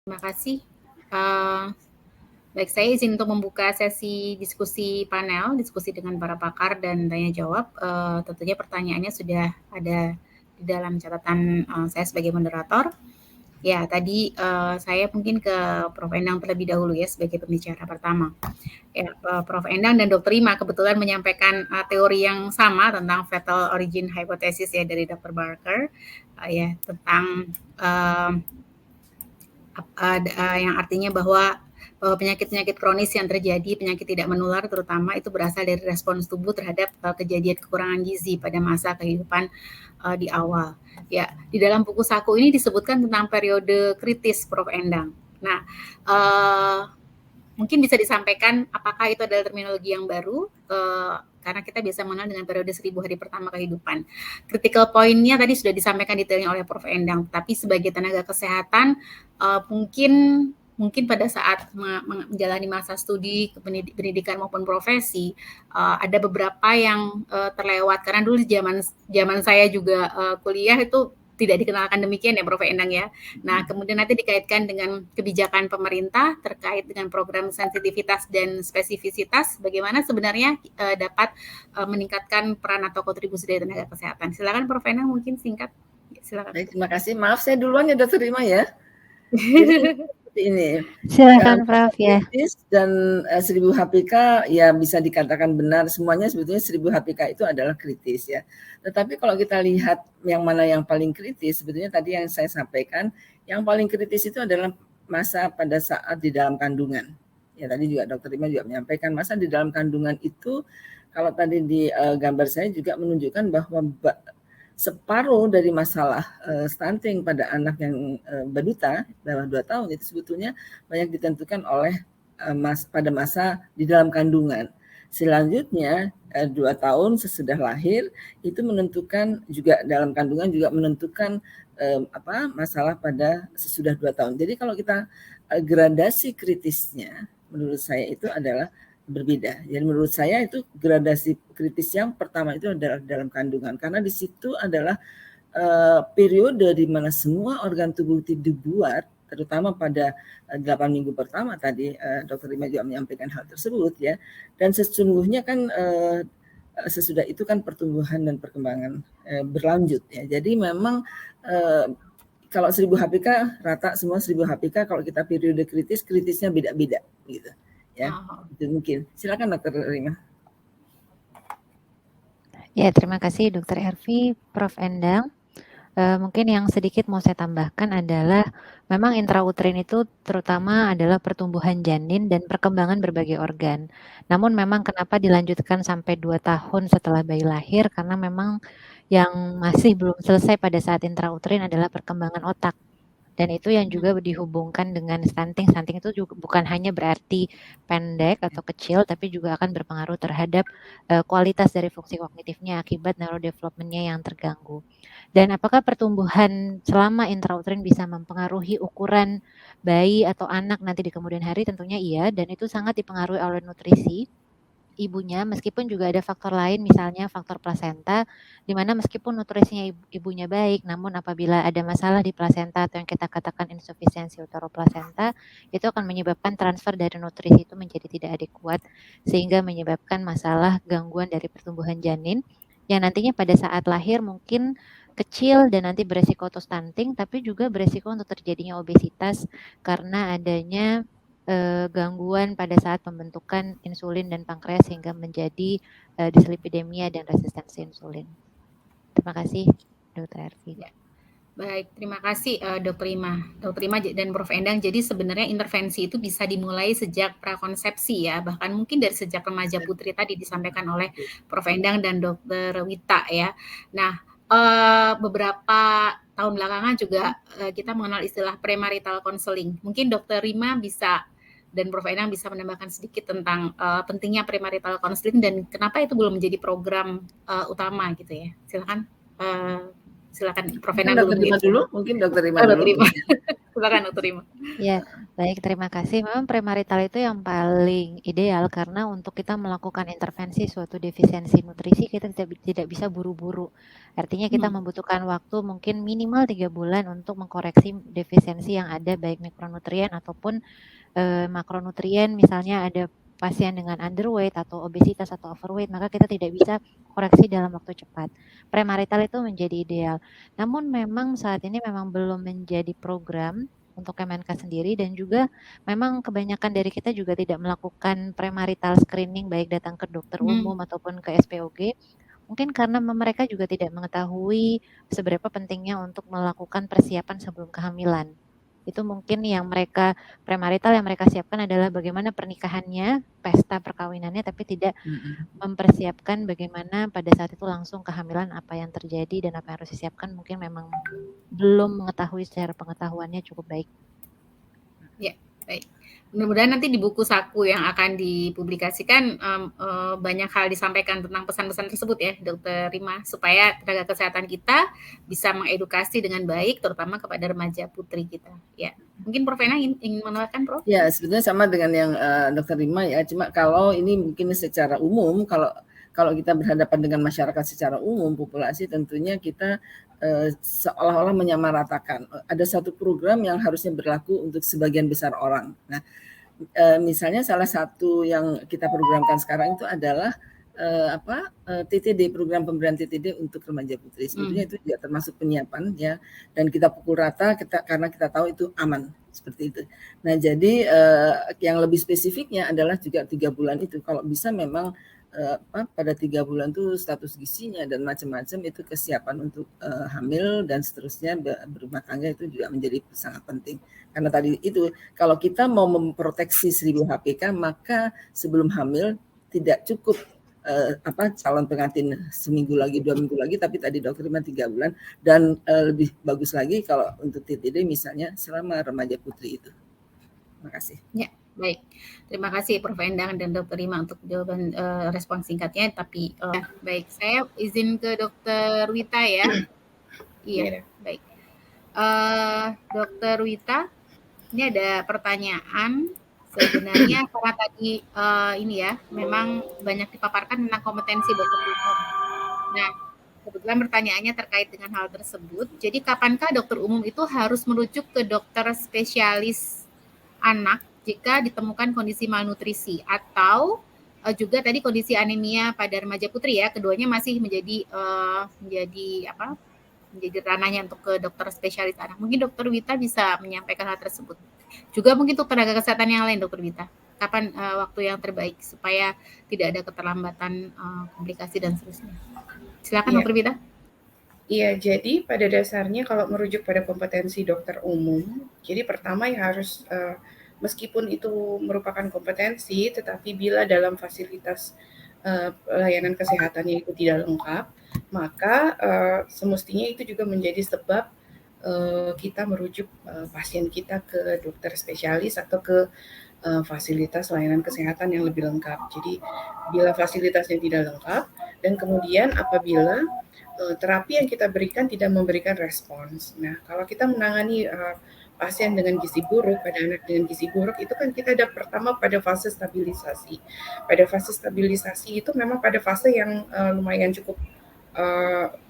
Terima kasih. Baik, saya izin untuk membuka sesi diskusi panel, diskusi dengan para pakar dan tanya jawab. Tentunya pertanyaannya sudah ada di dalam catatan saya sebagai moderator. Ya, tadi saya mungkin ke Prof. Endang terlebih dahulu ya sebagai pembicara pertama. Ya, Prof. Endang dan Dr. Rima kebetulan menyampaikan teori yang sama tentang fetal origin hypothesis ya dari Dr. Barker, ya tentang yang artinya bahwa penyakit-penyakit kronis yang terjadi, penyakit tidak menular terutama itu berasal dari respons tubuh terhadap kejadian kekurangan gizi pada masa kehidupan di awal. Ya, di dalam buku saku ini disebutkan tentang periode kritis, Prof. Endang. Nah, mungkin bisa disampaikan apakah itu adalah terminologi yang baru, karena kita biasa mengenal dengan periode 1000 hari pertama kehidupan. Critical point-nya tadi sudah disampaikan detailnya oleh Prof. Endang, tapi sebagai tenaga kesehatan mungkin pada saat menjalani masa studi pendidikan maupun profesi ada beberapa yang terlewat karena dulu zaman saya juga kuliah itu tidak dikenalkan demikian ya Prof. Endang ya. Nah, kemudian nanti dikaitkan dengan kebijakan pemerintah terkait dengan program sensitivitas dan spesifisitas, bagaimana sebenarnya dapat meningkatkan peran atau kontribusi dari tenaga kesehatan. Silakan Prof. Endang mungkin singkat. Silakan. Baik, terima kasih. Maaf saya duluan ya Dr. Rima ya. Jadi seperti ini. Silakan Prof ya. Dan 1000 HPK ya bisa dikatakan benar semuanya sebetulnya 1000 HPK itu adalah kritis ya. Tetapi kalau kita lihat yang mana yang paling kritis, sebetulnya tadi yang saya sampaikan, yang paling kritis itu adalah masa pada saat di dalam kandungan. Ya tadi juga Dr. Rima juga menyampaikan masa di dalam kandungan itu kalau tadi di gambar saya juga menunjukkan bahwa separuh dari masalah stunting pada anak yang balita bawah 2 tahun itu sebetulnya banyak ditentukan oleh pada masa di dalam kandungan. Selanjutnya 2 tahun sesudah lahir itu menentukan juga dalam kandungan juga menentukan masalah pada sesudah 2 tahun. Jadi kalau kita gradasi kritisnya menurut saya itu adalah berbeda. Jadi menurut saya itu gradasi kritis yang pertama itu adalah dalam kandungan karena di situ adalah periode di mana semua organ tubuh itu dibuat terutama pada 8 minggu pertama tadi Dr. Rima juga menyampaikan hal tersebut ya. Dan sesungguhnya kan sesudah itu kan pertumbuhan dan perkembangan berlanjut ya. Jadi memang kalau 1000 HPK rata semua 1000 HPK kalau kita periode kritisnya beda-beda gitu. Ya, itu mungkin. Silakan Dr. Rima. Ya, terima kasih Dr. Ervi, Prof. Endang. Mungkin yang sedikit mau saya tambahkan adalah memang intrauterin itu terutama adalah pertumbuhan janin dan perkembangan berbagai organ. Namun memang kenapa dilanjutkan sampai 2 tahun setelah bayi lahir karena memang yang masih belum selesai pada saat intrauterin adalah perkembangan otak. Dan itu yang juga dihubungkan dengan stunting. Stunting itu juga bukan hanya berarti pendek atau kecil, tapi juga akan berpengaruh terhadap kualitas dari fungsi kognitifnya akibat neurodevelopmentnya yang terganggu. Dan apakah pertumbuhan selama intrauterin bisa mempengaruhi ukuran bayi atau anak nanti di kemudian hari? Tentunya iya, dan itu sangat dipengaruhi oleh nutrisi ibunya, meskipun juga ada faktor lain, misalnya faktor plasenta, di mana meskipun nutrisinya ibunya baik, namun apabila ada masalah di plasenta atau yang kita katakan insufisiensi uteroplasenta, itu akan menyebabkan transfer dari nutrisi itu menjadi tidak adekuat, sehingga menyebabkan masalah gangguan dari pertumbuhan janin, yang nantinya pada saat lahir mungkin kecil dan nanti beresiko untuk stunting, tapi juga beresiko untuk terjadinya obesitas karena adanya gangguan pada saat pembentukan insulin dan pankreas sehingga menjadi dislipidemia dan resistensi insulin. Terima kasih, Dr. Ervi. Ya. Baik, terima kasih Dr. Rima dan Prof. Endang. Jadi sebenarnya intervensi itu bisa dimulai sejak prakonsepsi ya, bahkan mungkin dari sejak remaja putri tadi disampaikan oleh Prof. Endang dan Dr. Wita ya. Nah, beberapa tahun belakangan juga kita mengenal istilah premarital counseling. Mungkin Dr. Rima bisa dan Prof. Endang bisa menambahkan sedikit tentang pentingnya premarital counseling dan kenapa itu belum menjadi program utama gitu ya. Silakan Silakan Prof. Mungkin Endang Dokter Rima dulu, mungkin Dokter Rima Dokter dulu. Rima. Silakan Dokter Rima. Ya, baik, terima kasih. Memang premarital itu yang paling ideal karena untuk kita melakukan intervensi suatu defisiensi nutrisi kita tidak bisa buru-buru. Artinya kita membutuhkan waktu mungkin minimal 3 bulan untuk mengkoreksi defisiensi yang ada baik mikronutrien ataupun makronutrien. Misalnya ada pasien dengan underweight atau obesitas atau overweight, maka kita tidak bisa koreksi dalam waktu cepat. Premarital itu menjadi ideal. Namun memang saat ini memang belum menjadi program untuk Kemenkes sendiri, dan juga memang kebanyakan dari kita juga tidak melakukan premarital screening baik datang ke dokter umum ataupun ke SPOG. Mungkin karena mereka juga tidak mengetahui seberapa pentingnya untuk melakukan persiapan sebelum kehamilan. Itu mungkin yang mereka premarital yang mereka siapkan adalah bagaimana pernikahannya, pesta perkawinannya, tapi tidak mempersiapkan bagaimana pada saat itu langsung kehamilan apa yang terjadi dan apa yang harus disiapkan, mungkin memang belum mengetahui secara pengetahuannya cukup baik. Ya, baik. Mudah-mudahan nanti di buku saku yang akan dipublikasikan banyak hal disampaikan tentang pesan-pesan tersebut ya, Dokter Rima, supaya tenaga kesehatan kita bisa mengedukasi dengan baik, terutama kepada remaja putri kita. Ya, mungkin Prof. Ena ingin menambahkan, Prof? Ya, sebetulnya sama dengan yang Dokter Rima ya. Cuma kalau ini mungkin secara umum, kalau kita berhadapan dengan masyarakat secara umum, populasi, tentunya kita seolah-olah menyamaratakan. Ada satu program yang harusnya berlaku untuk sebagian besar orang. Nah, misalnya salah satu yang kita programkan sekarang itu adalah TTD, program pemberian TTD untuk remaja putri. Sebetulnya itu juga termasuk penyiapan ya, dan kita pukul rata karena kita tahu itu aman seperti itu. Nah, jadi yang lebih spesifiknya adalah juga 3 bulan itu. Kalau bisa memang pada 3 bulan itu status gizinya dan macam-macam itu kesiapan untuk hamil dan seterusnya berumah tangga itu juga menjadi sangat penting. Karena tadi itu kalau kita mau memproteksi 1000 HPK maka sebelum hamil tidak cukup calon pengantin seminggu lagi, 2 minggu lagi, tapi tadi Dokter Rima 3 bulan dan lebih bagus lagi kalau untuk TTD misalnya selama remaja putri itu. Terima kasih. Ya. Baik, terima kasih Prof. Endang dan Dokter Rima untuk jawaban respon singkatnya. Tapi baik, saya izin ke Dokter Wita ya. Iya, baik. Dokter Wita, ini ada pertanyaan. Sebenarnya karena tadi ini ya, memang banyak dipaparkan tentang kompetensi dokter umum. Nah, kebetulan pertanyaannya terkait dengan hal tersebut. Jadi, kapankah dokter umum itu harus merujuk ke dokter spesialis anak jika ditemukan kondisi malnutrisi atau juga tadi kondisi anemia pada remaja putri ya, keduanya masih menjadi ranahnya untuk ke dokter spesialis anak. Mungkin Dokter Wita bisa menyampaikan hal tersebut. Juga mungkin untuk tenaga kesehatan yang lain, Dokter Wita. Kapan waktu yang terbaik supaya tidak ada keterlambatan komplikasi dan seterusnya. Silakan Dokter Wita. Iya, jadi pada dasarnya kalau merujuk pada kompetensi dokter umum, jadi pertama yang harus meskipun itu merupakan kompetensi, tetapi bila dalam fasilitas layanan kesehatannya itu tidak lengkap, maka semestinya itu juga menjadi sebab kita merujuk pasien kita ke dokter spesialis atau ke fasilitas layanan kesehatan yang lebih lengkap. Jadi bila fasilitasnya tidak lengkap dan kemudian apabila terapi yang kita berikan tidak memberikan respons. Nah, kalau kita menangani pasien dengan gizi buruk, pada anak dengan gizi buruk, itu kan kita ada pertama pada fase stabilisasi. Pada fase stabilisasi itu memang pada fase yang lumayan cukup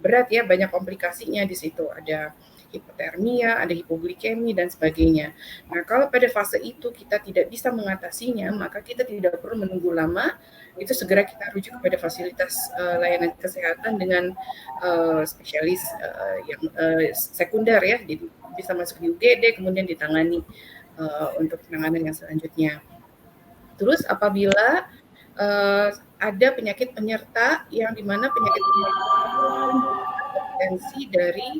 berat ya, banyak komplikasinya di situ. Ada hipotermia, ada hipoglikemi, dan sebagainya. Nah, kalau pada fase itu kita tidak bisa mengatasinya, maka kita tidak perlu menunggu lama, itu segera kita rujuk kepada fasilitas layanan kesehatan dengan spesialis yang sekunder ya, jadi bisa masuk di UGD, kemudian ditangani untuk penanganan yang selanjutnya. Terus apabila ada penyakit penyerta yang dimana penyakit kompetensi dari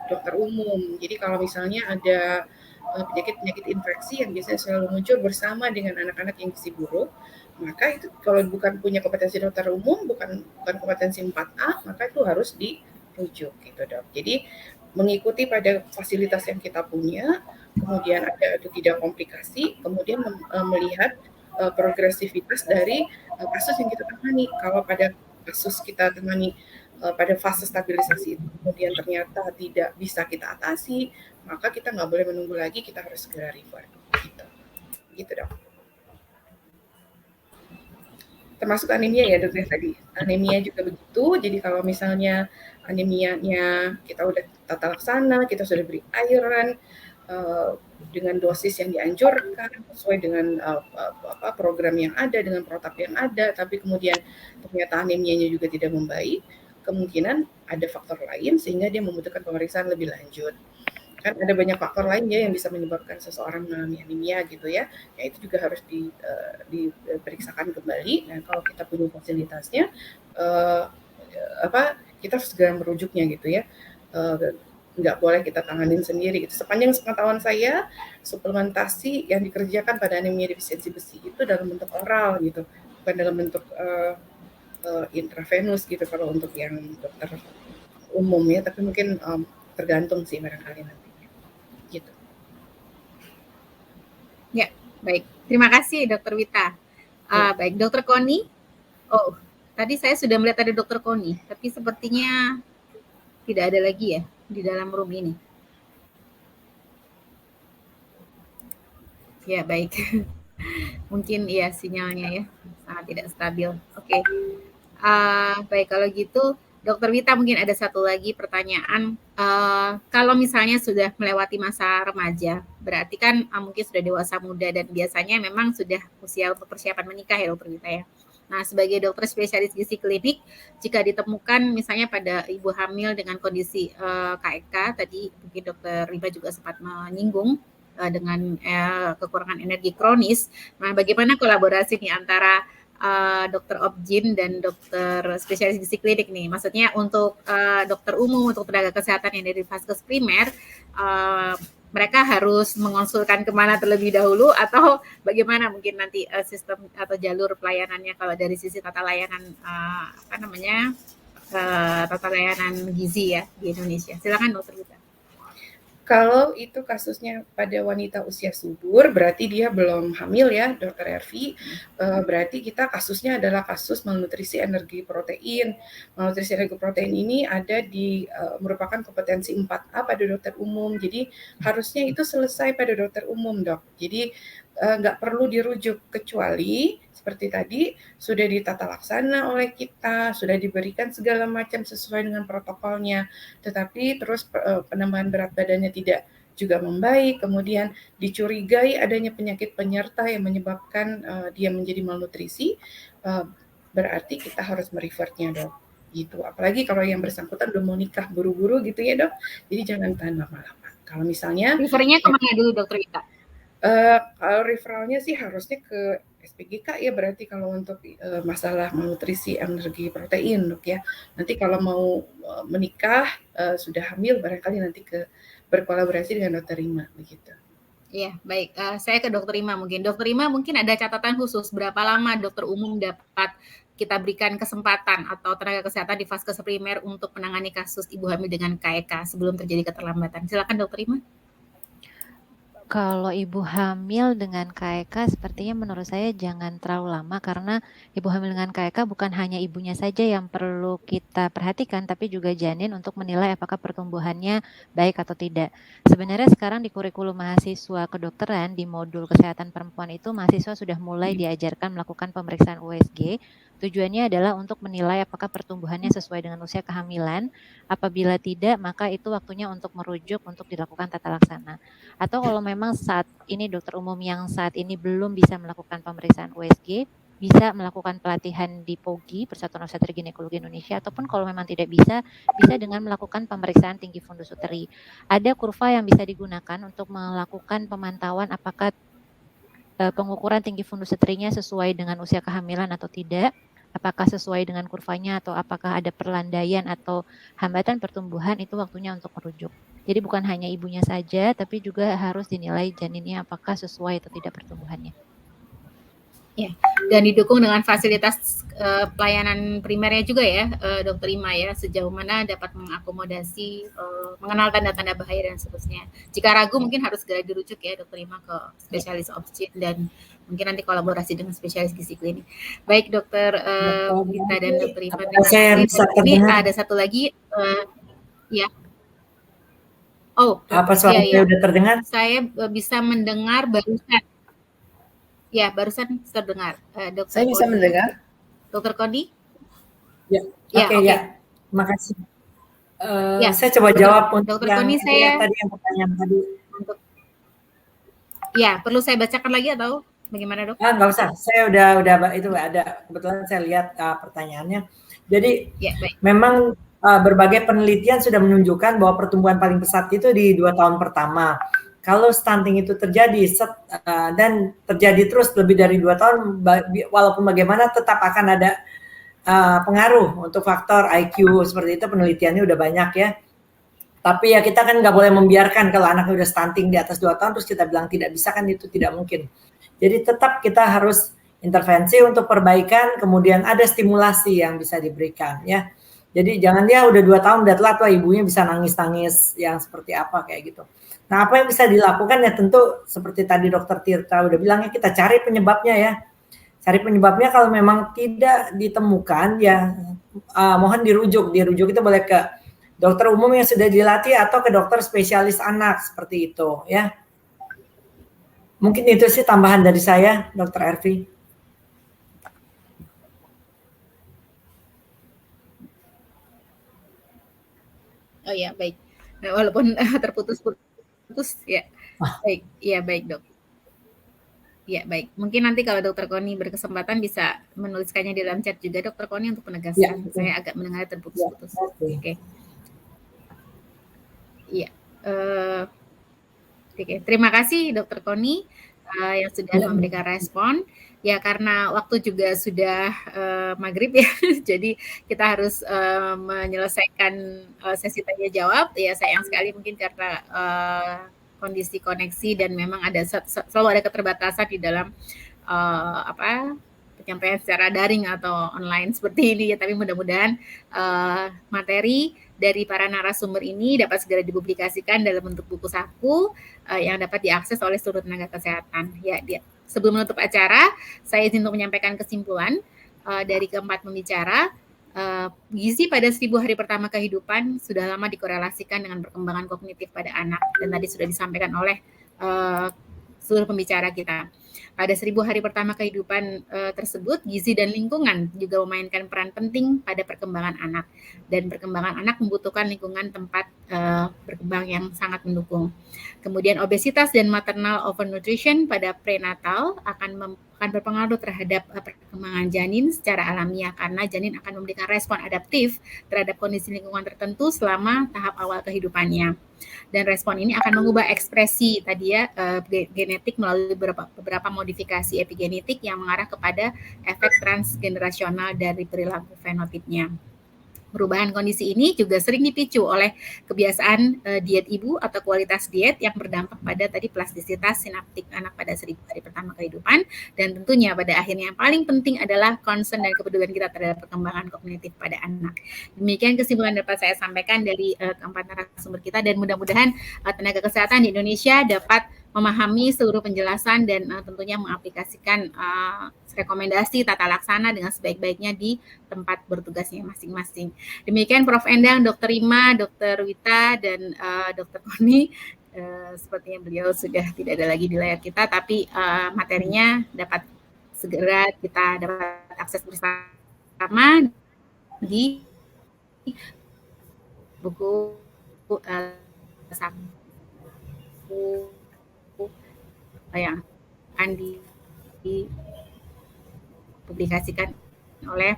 dokter umum. Jadi kalau misalnya ada penyakit-penyakit infeksi yang biasanya selalu muncul bersama dengan anak-anak yang gizi buruk, maka itu kalau bukan punya kompetensi dokter umum, bukan kompetensi 4A, maka itu harus dirujuk gitu Dok. Jadi mengikuti pada fasilitas yang kita punya, kemudian ada atau tidak komplikasi, kemudian melihat progresivitas dari kasus yang kita tangani. Kalau pada kasus kita tangani pada fase stabilisasi itu kemudian ternyata tidak bisa kita atasi, maka kita nggak boleh menunggu lagi, kita harus segera refer. Gitu dok. Termasuk anemia ya dok ya tadi. Anemia juga begitu. Jadi kalau misalnya anemianya kita udah tata laksana, kita sudah beri iron dengan dosis yang dianjurkan sesuai dengan program yang ada, dengan protap yang ada, tapi kemudian ternyata anemianya juga tidak membaik, kemungkinan ada faktor lain sehingga dia membutuhkan pemeriksaan lebih lanjut. Kan ada banyak faktor lain ya yang bisa menyebabkan seseorang mengalami anemia gitu ya. Ya itu juga harus diperiksakan kembali. Nah kalau kita punya fasilitasnya, kita harus segera merujuknya gitu ya. Nggak boleh kita tanganin sendiri gitu. Sepanjang sepengetahuan saya, suplementasi yang dikerjakan pada anemia defisiensi besi itu dalam bentuk oral gitu, bukan dalam bentuk intravenus gitu kalau untuk yang dokter umum ya, tapi mungkin tergantung sih barangkali nanti. Gitu. Ya, baik. Terima kasih Dokter Wita. Baik, Dokter Koni. Oh, tadi saya sudah melihat ada Dokter Koni, tapi sepertinya tidak ada lagi ya di dalam room ini. Ya, baik. Mungkin ya sinyalnya ya sangat tidak stabil. Oke. Baik, kalau gitu Dokter Wita mungkin ada satu lagi pertanyaan. Kalau misalnya sudah melewati masa remaja, berarti kan mungkin sudah dewasa muda dan biasanya memang sudah usia untuk persiapan menikah ya Dokter Wita ya. Nah, sebagai dokter spesialis gizi klinik, jika ditemukan misalnya pada ibu hamil dengan kondisi KEK, tadi mungkin Dokter Riba juga sempat menyinggung dengan kekurangan energi kronis. Nah, bagaimana kolaborasi nih antara dokter Objin dan dokter spesialis gizi klinik nih? Maksudnya untuk dokter umum, untuk tenaga kesehatan yang dari vaskes primer, mereka harus mengonsulkan kemana terlebih dahulu atau bagaimana mungkin nanti sistem atau jalur pelayanannya kalau dari sisi tata layanan tata layanan gizi ya di Indonesia? Silakan dokter Wita. Kalau itu kasusnya pada wanita usia subur, berarti dia belum hamil ya, Dokter Ervi. Berarti kita kasusnya adalah kasus malnutrisi energi protein. Malnutrisi energi protein ini ada merupakan kompetensi 4A pada dokter umum. Jadi harusnya itu selesai pada dokter umum, dok. Jadi nggak perlu dirujuk, kecuali seperti tadi sudah ditata laksana oleh kita, sudah diberikan segala macam sesuai dengan protokolnya, tetapi terus penambahan berat badannya tidak juga membaik, kemudian dicurigai adanya penyakit penyerta yang menyebabkan dia menjadi malnutrisi, berarti kita harus merefernya dok. Gitu. Apalagi kalau yang bersangkutan udah mau nikah buru-buru gitu ya dok, jadi jangan tahan lama-lama. Kalau misalnya refernya kemana dulu dokter Wita? Kalau referralnya sih harusnya ke SPGK ya, berarti kalau untuk masalah malnutrisi energi protein dok ya. Nanti kalau mau menikah sudah hamil barangkali nanti berkolaborasi dengan dokter Rima begitu. Iya, baik. Saya ke dokter Rima mungkin. Dokter Rima mungkin ada catatan khusus berapa lama dokter umum dapat kita berikan kesempatan atau tenaga kesehatan di vaskes primer untuk menangani kasus ibu hamil dengan KEK sebelum terjadi keterlambatan. Silakan dokter Rima. Kalau ibu hamil dengan KEK sepertinya menurut saya jangan terlalu lama, karena ibu hamil dengan KEK bukan hanya ibunya saja yang perlu kita perhatikan, tapi juga janin untuk menilai apakah pertumbuhannya baik atau tidak. Sebenarnya sekarang di kurikulum mahasiswa kedokteran di modul kesehatan perempuan itu mahasiswa sudah mulai diajarkan melakukan pemeriksaan USG. Tujuannya adalah untuk menilai apakah pertumbuhannya sesuai dengan usia kehamilan. Apabila tidak, maka itu waktunya untuk merujuk untuk dilakukan tata laksana. Atau kalau memang saat ini dokter umum yang saat ini belum bisa melakukan pemeriksaan USG, bisa melakukan pelatihan di POGI, Persatuan Obstetri Ginekologi Indonesia, ataupun kalau memang tidak bisa dengan melakukan pemeriksaan tinggi fundus uteri. Ada kurva yang bisa digunakan untuk melakukan pemantauan apakah pengukuran tinggi fundus uterinya sesuai dengan usia kehamilan atau tidak, apakah sesuai dengan kurvanya atau apakah ada perlandaian atau hambatan pertumbuhan, itu waktunya untuk merujuk. Jadi bukan hanya ibunya saja, tapi juga harus dinilai janinnya apakah sesuai atau tidak pertumbuhannya. Ya, dan didukung dengan fasilitas pelayanan primernya juga ya, Dokter Ima ya, sejauh mana dapat mengakomodasi, mengenal tanda-tanda bahaya dan seterusnya. Jika ragu mungkin harus segera dirujuk ya Dokter Ima ke spesialis obstetrik dan mungkin nanti kolaborasi dengan spesialis gizi klinik. Baik Dokter Wita dan Dokter Ima, terima kasih. Ini ada satu lagi, ya. Oh, apa suaranya udah terdengar? Saya bisa mendengar barusan. Ya, barusan terdengar. Dokter Saya bisa Koni. mendengar. Dokter Koni? Ya, oke. Ya, makasih. Ya, saya coba jawab untuk Dokter yang Koni, saya tadi yang pertanyaan tadi. Ya, perlu saya bacakan lagi atau bagaimana Dok? Nggak usah, saya udah itu ada, kebetulan saya lihat pertanyaannya. Jadi ya, baik. Memang berbagai penelitian sudah menunjukkan bahwa pertumbuhan paling pesat itu di 2 tahun pertama. Kalau stunting itu terjadi dan terjadi terus lebih dari 2 tahun, walaupun bagaimana tetap akan ada pengaruh untuk faktor IQ seperti itu, penelitiannya udah banyak ya. Tapi ya kita kan nggak boleh membiarkan kalau anaknya udah stunting di atas 2 tahun terus kita bilang tidak bisa, kan itu tidak mungkin. Jadi tetap kita harus intervensi untuk perbaikan, kemudian ada stimulasi yang bisa diberikan ya. Jadi jangan dia udah 2 tahun udah telat, wah ibunya bisa nangis-nangis yang seperti apa kayak gitu. Nah, apa yang bisa dilakukan ya tentu seperti tadi Dokter Tirta udah bilangnya, kita cari penyebabnya ya. Cari penyebabnya, kalau memang tidak ditemukan ya mohon dirujuk itu boleh ke dokter umum yang sudah dilatih atau ke dokter spesialis anak seperti itu ya. Mungkin itu sih tambahan dari saya, Dokter Ervi. Oh ya, baik. Nah, walaupun terputus ya. Baik, ya baik Dok. Ya baik, mungkin nanti kalau Dokter Koni berkesempatan bisa menuliskannya di dalam chat juga Dokter Koni untuk penegasan. Saya agak mendengar terputus-putus. Oke. Iya. Oke. Terima kasih Dokter Koni yang sudah memberikan respon. Ya karena waktu juga sudah maghrib ya, jadi kita harus menyelesaikan sesi tanya jawab. Ya sayang sekali mungkin karena kondisi koneksi dan memang ada selalu ada keterbatasan di dalam penyampaian secara daring atau online seperti ini ya. Tapi mudah-mudahan materi dari para narasumber ini dapat segera dipublikasikan dalam bentuk buku saku yang dapat diakses oleh seluruh tenaga kesehatan. Ya, sebelum menutup acara, saya izin untuk menyampaikan kesimpulan dari keempat pembicara. Gizi pada 1000 hari pertama kehidupan sudah lama dikorelasikan dengan perkembangan kognitif pada anak, dan tadi sudah disampaikan oleh seluruh pembicara kita. Pada 1000 hari pertama kehidupan tersebut, gizi dan lingkungan juga memainkan peran penting pada perkembangan anak, dan perkembangan anak membutuhkan lingkungan tempat berkembang yang sangat mendukung. Kemudian obesitas dan maternal overnutrition pada prenatal akan berpengaruh terhadap perkembangan janin secara alamiah, karena janin akan memberikan respon adaptif terhadap kondisi lingkungan tertentu selama tahap awal kehidupannya. Dan respon ini akan mengubah ekspresi tadi ya genetik melalui beberapa modifikasi epigenetik yang mengarah kepada efek transgenerasional dari perilaku fenotipnya. Perubahan kondisi ini juga sering dipicu oleh kebiasaan diet ibu atau kualitas diet yang berdampak pada tadi plastisitas sinaptik anak pada 1000 hari pertama kehidupan, dan tentunya pada akhirnya yang paling penting adalah concern dan kepedulian kita terhadap perkembangan kognitif pada anak. Demikian kesimpulan dapat saya sampaikan dari keempat narasumber kita, dan mudah-mudahan tenaga kesehatan di Indonesia dapat memahami seluruh penjelasan dan tentunya mengaplikasikan rekomendasi tata laksana dengan sebaik-baiknya di tempat bertugasnya masing-masing. Demikian Prof. Endang, Dr. Ima, Dr. Wita, dan Dr. Koni. Sepertinya beliau sudah tidak ada lagi di layar kita, tapi materinya dapat segera kita dapat akses bersama di buku saku yang akan dipublikasikan oleh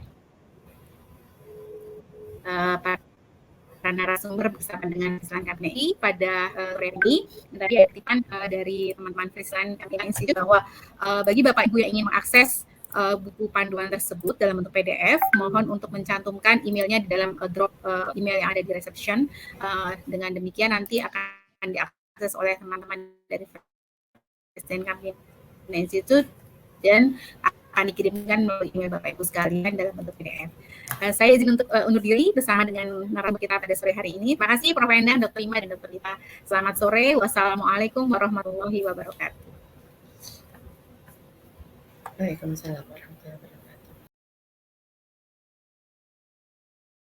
para narasumber bersama dengan Friesland KPI pada sore ini. Tadi ada titipan dari teman-teman Friesland KPI Institute bahwa bagi Bapak Ibu yang ingin mengakses buku panduan tersebut dalam bentuk PDF, mohon untuk mencantumkan emailnya di dalam drop email yang ada di reception. Dengan demikian nanti akan diakses oleh teman-teman dari Friesland KPI Institute dan akan dikirimkan melalui email Bapak Ibu sekalian dalam bentuk PDF. Saya izin untuk undur diri bersama dengan narasumber kita pada sore hari ini. Terima kasih Prof. Endang, Dr. Ima, dan Dr. Lita. Selamat sore. Wassalamualaikum warahmatullahi wabarakatuh. Waalaikumsalam warahmatullahi wabarakatuh.